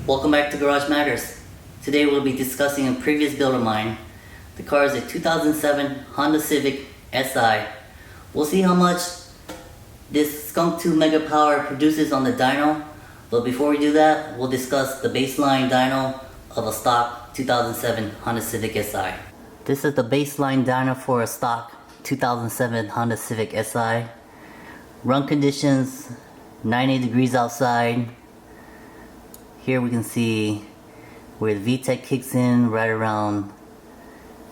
Welcome back to Garage Matters. Today we'll be discussing a previous build of mine. The car is a 2007 Honda Civic SI. We'll see how much this Skunk2 MegaPower produces on the dyno, but before we do that, we'll discuss the baseline dyno of a stock 2007 Honda Civic SI. This is the baseline dyno for a stock 2007 Honda Civic SI. Run conditions, 90 degrees outside. Here we can see where the VTEC kicks in right around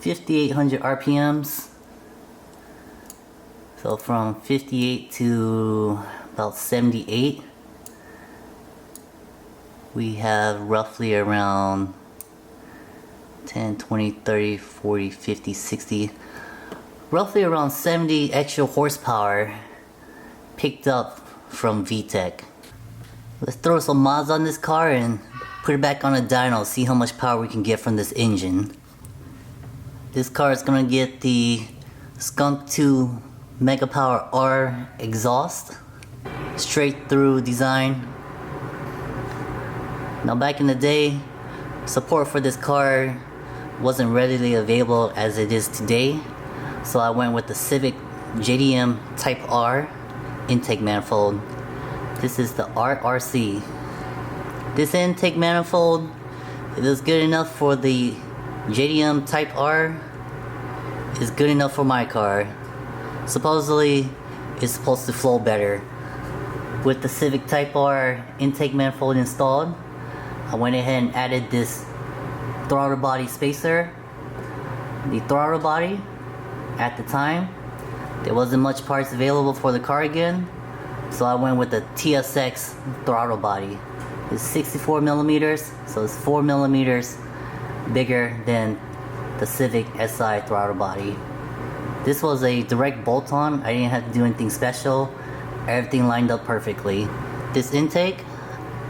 5800 RPMs. So from 58 to about 78, we have roughly around 10, 20, 30, 40, 50, 60, roughly around 70 extra horsepower picked up from VTEC. Let's throw some mods on this car and put it back on a dyno, see how much power we can get from this engine. This car is gonna get the Skunk2 MegaPower R exhaust, straight through design. Now back in the day, support for this car wasn't readily available as it is today, so I went with the Civic JDM Type R intake manifold. This is the RRC. This intake manifold, it is good enough for the JDM Type R. It's good enough for my car. Supposedly, it's supposed to flow better. With the Civic Type R intake manifold installed, I went ahead and added this throttle body spacer. The throttle body, at the time, there wasn't much parts available for the car again, so I went with the TSX throttle body. It's 64 millimeters, so it's 4 millimeters bigger than the Civic SI throttle body. This was a direct bolt-on. I didn't have to do anything special. Everything lined up perfectly. This intake,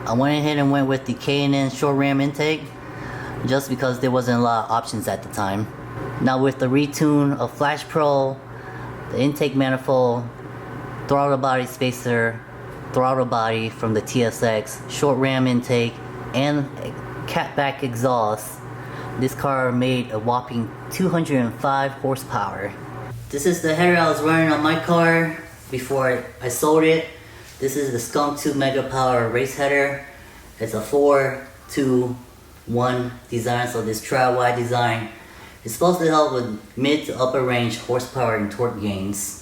I went ahead and went with the K&N short ram intake just because there wasn't a lot of options at the time. Now with the retune of Flash Pro, the intake manifold, throttle body spacer, throttle body from the TSX, short ram intake, and catback exhaust, this car made a whopping 205 horsepower. This is the header I was running on my car before I sold it. This is the Skunk2 MegaPower race header. It's a 4-2-1 design, so this tri-wide design is supposed to help with mid to upper range horsepower and torque gains.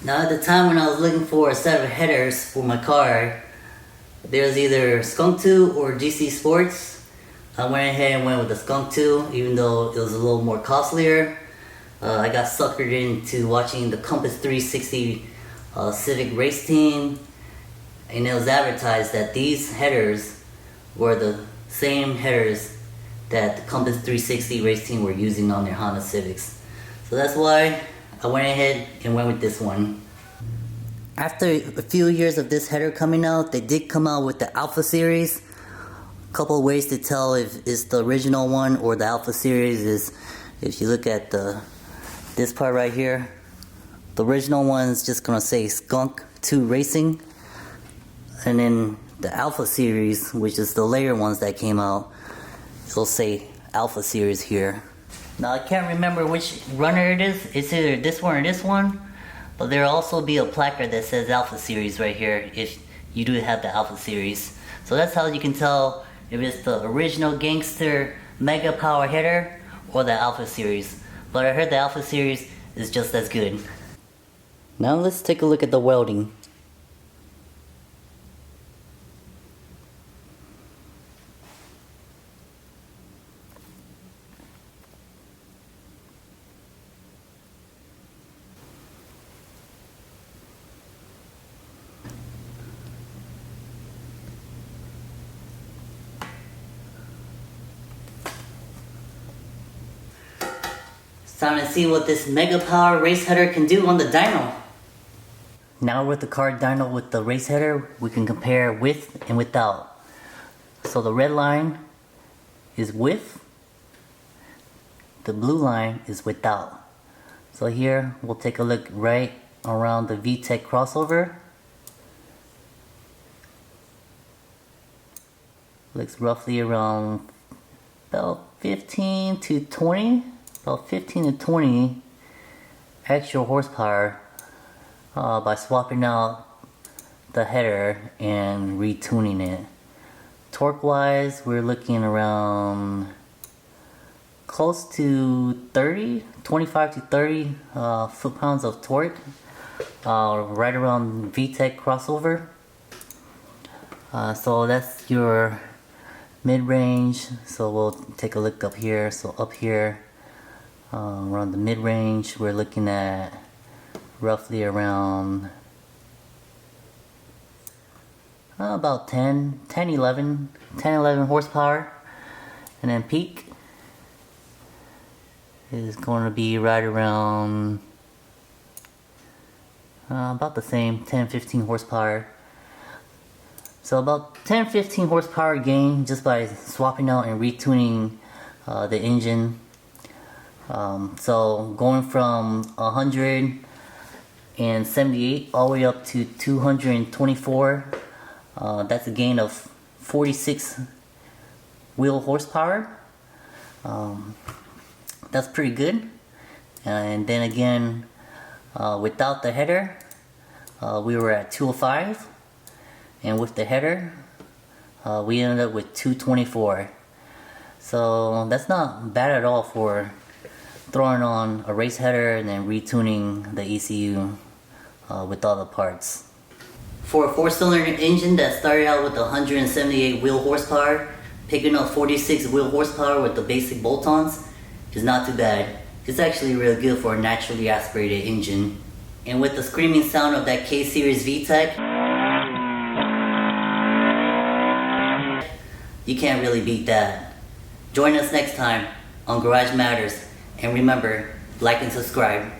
Now at the time when I was looking for a set of headers for my car, there's either Skunk2 or GC Sports. I went ahead and went with the Skunk2, even though it was a little more costlier. I got suckered into watching the Compass 360 Civic race team, and it was advertised that these headers were the same headers that the Compass 360 race team were using on their Honda Civics. So that's why I went ahead and went with this one. After a few years of this header coming out, they did come out with the Alpha Series. A couple of ways to tell if it's the original one or the Alpha Series is if you look at this part right here. The original one is just gonna say Skunk2 Racing, and then the Alpha Series, which is the later ones that came out, it'll say Alpha Series here. Now I can't remember which runner it is. It's either this one or this one, but there'll also be a placard that says Alpha Series right here if you do have the Alpha Series. So that's how you can tell if it's the original Gangster MegaPower header or the Alpha Series. But I heard the Alpha Series is just as good. Now let's take a look at the welding. It's time to see what this MegaPower race header can do on the dyno. Now with the car dyno with the race header, we can compare with and without. So the red line is with, the blue line is without. So here we'll take a look right around the VTEC crossover. looks roughly around about 15 to 20 extra horsepower by swapping out the header and retuning it. Torque wise, we're looking around close to 25 to 30 foot-pounds of torque, right around VTEC crossover. So that's your mid-range. So we'll take a look up here. So up here, around the mid-range, we're looking at roughly around about 11 horsepower. And then peak is going to be right around about the same, 10-15 horsepower. So about 10-15 horsepower gain just by swapping out and retuning the engine. So going from 178 all the way up to 224, that's a gain of 46 wheel horsepower. That's pretty good. And then again, without the header, we were at 205. And with the header, we ended up with 224. So that's not bad at all for throwing on a race header and then retuning the ECU with all the parts. For a 4-cylinder engine that started out with 178 wheel horsepower, picking up 46 wheel horsepower with the basic bolt-ons is not too bad. It's actually really good for a naturally aspirated engine. And with the screaming sound of that K-Series VTEC, you can't really beat that. Join us next time on Garage Matters, and remember, like and subscribe.